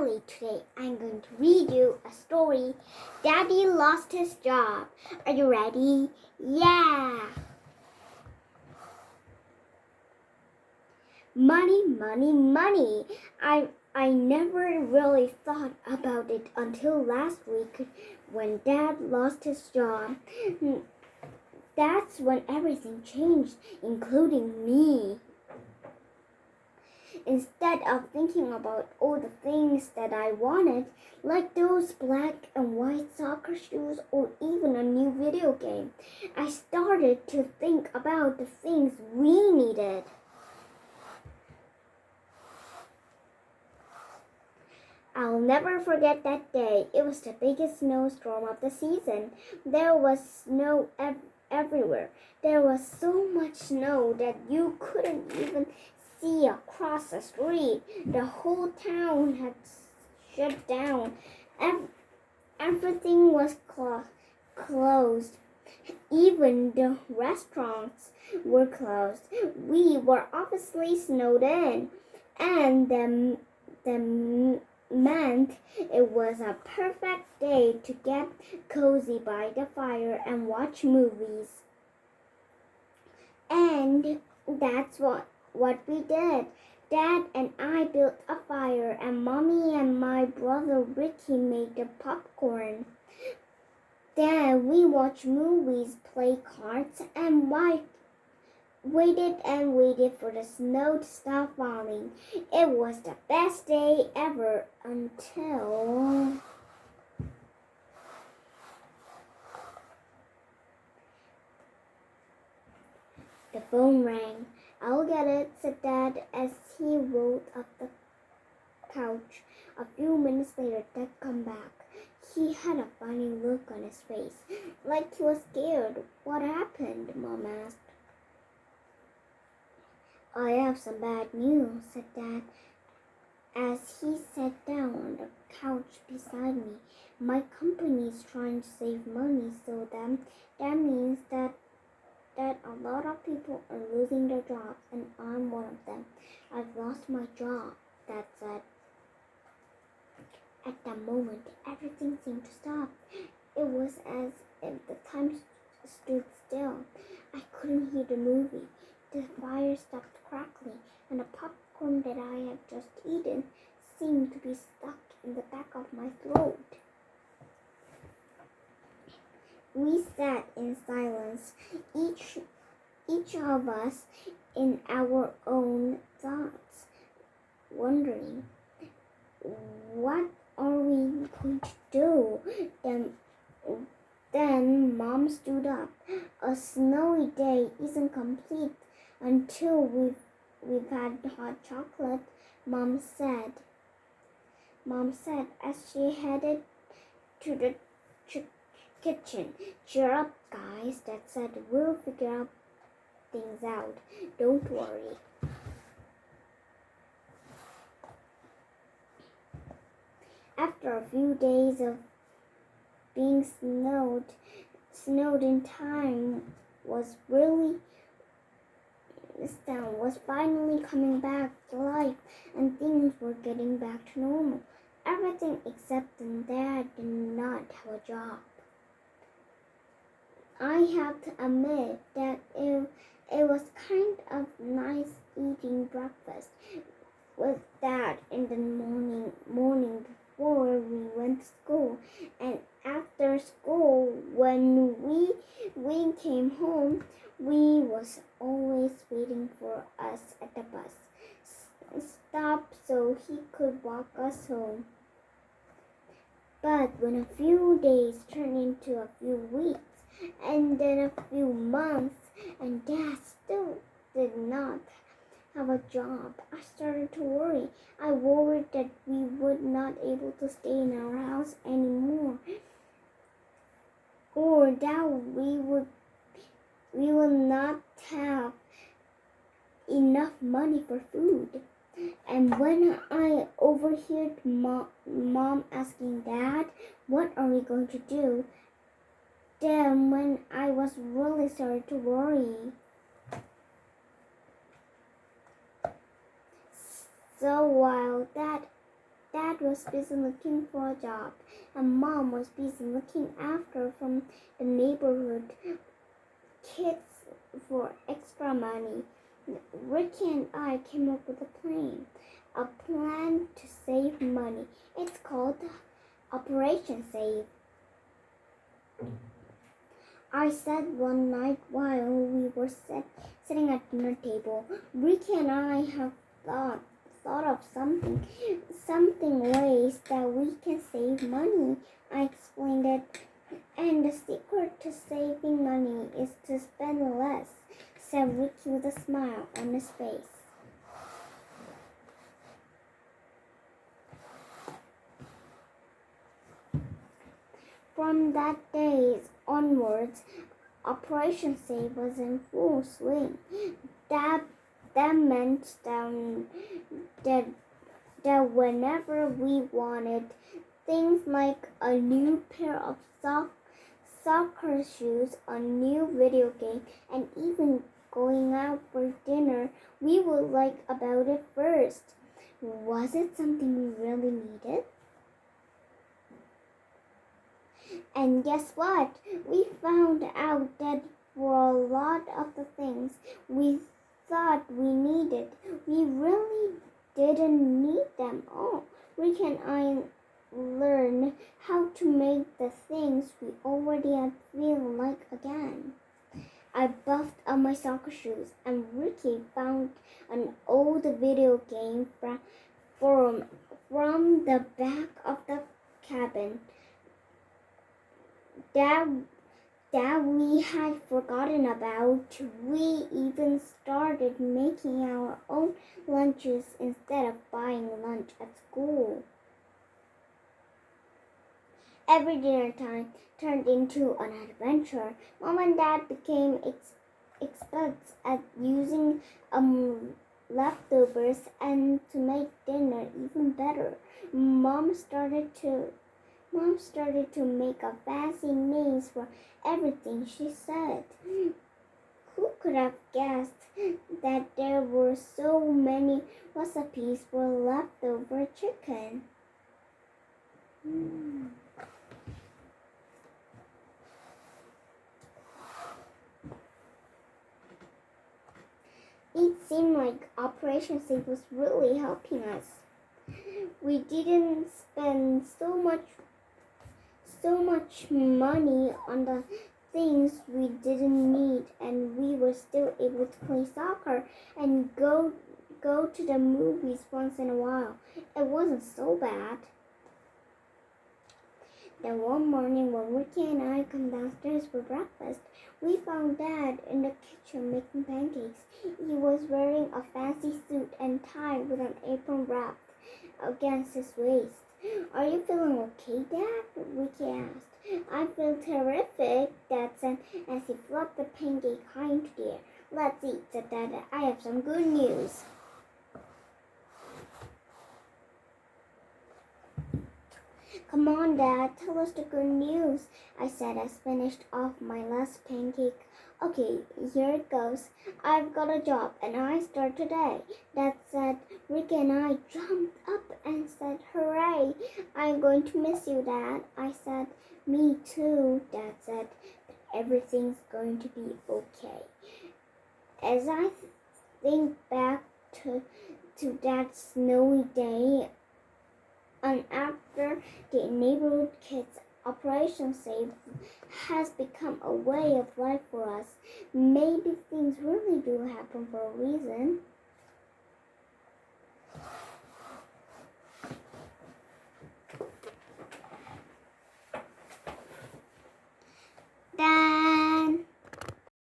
Elly. Today I'm going to read you a story. Daddy lost his job. Are you ready? Yeah! Money, money, money. I never really thought about it until last week when Dad lost his job. That's when everything changed, including me. Instead of thinking about all the things that I wanted, like those black and white soccer shoes or even a new video game, I started to think about the things we needed. I'll never forget that day. It was the biggest snowstorm of the season. There was snow everywhere. There was so much snow that you couldn't even see across the street. The whole town had shut down. Everything was closed. Even the restaurants were closed. We were obviously snowed in, and the meant it was a perfect day to get cozy by the fire and watch movies. And that's what we did. Dad and I built a fire, and Mommy and my brother Ricky made the popcorn. Then we watched movies, played cards, and waited and waited for the snow to stop falling. It was the best day ever until the phone rang. "I'll get it," said Dad as he rolled up the couch. A few minutes later, Dad came back. He had a funny look on his face, like he was scared. "What happened?" Mom asked. "I have some bad news," said Dad as he sat down on the couch beside me. "My company is trying to save money, so that means that a lot of people are losing their jobs, and I'm one of them. I've lost my job," Dad said. At that moment, everything seemed to stop. It was as if the time stood still. I couldn't hear the movie. The fire stopped crackling, and the popcorn that I had just eaten seemed to be stuck in the back of my throat. We sat in silence, each of us in our own thoughts, wondering, what are we going to do? Then Mom stood up. "A snowy day isn't complete until we've had hot chocolate," Mom said as she headed to the kitchen. "Cheer up, guys," Dad said. "We'll figure things out. Don't worry." After a few days of being snowed in, time was finally coming back to life, and things were getting back to normal. Everything except Dad did not have a job. I have to admit that it was kind of nice eating breakfast with Dad in the morning before we went to school, and after school when we came home, we was always waiting for us at the bus stop so he could walk us home. But when a few days turned into a few weeks, and then a few months, and Dad still did not have a job, I started to worry. I worried that we would not able to stay in our house anymore, or that we will not have enough money for food. And when I overheard Mom asking Dad, "What are we going to do?" then when I was really started to worry. So while Dad Dad was busy looking for a job, and Mom was busy looking after from the neighborhood kids for extra money. Ricky and I came up with a plan to save money. It's called Operation Save. I said one night while we were sitting at dinner table. Ricky and I have thought of something ways that we can save money. I explained it. And the secret to saving money is to spend less, said Ricky with a smile on his face. From that day onwards, Operation Save was in full swing. That meant that whenever we wanted things like a new pair of soccer shoes, a new video game, and even going out for dinner, we would like about it first. Was it something we really needed? And guess what? We found out that for a lot of the things we thought we needed, we really didn't need them all. Rick and I learned how to make the things we already had feel like again. I buffed up my soccer shoes, and Ricky found an old video game from the back of the cabin that we had forgotten about. We even started making our own lunches instead of buying lunch at school. Every dinner time turned into an adventure. Mom and Dad became experts at using leftovers and to make dinner even better. Mom started to make a fancy names for everything she said. Who could have guessed that there were so many recipes for leftover chicken? It seemed like Operation Save was really helping us. We didn't spend so much money on the things we didn't need, and we were still able to play soccer and go to the movies once in a while. It wasn't so bad. Then one morning when Ricky and I come downstairs for breakfast, we found Dad in the kitchen making pancakes. He was wearing a fancy suit and tie with an apron wrapped against his waist. "Are you feeling okay, Dad?" Ricky asked. "I feel terrific," Dad said as he fluffed the pancake high into the air. "Let's eat," said Dad. "I have some good news." "Come on, Dad, tell us the good news," I said as I finished off my last pancake. "Okay, here it goes. I've got a job and I start today," Dad said. Rick and I jumped up and said, "Hooray! I'm going to miss you, Dad." I said, "Me too," Dad said. "But everything's going to be okay." As I think back to that snowy day, and after the neighborhood kids, Operation Save has become a way of life for us. Maybe things really do happen for a reason.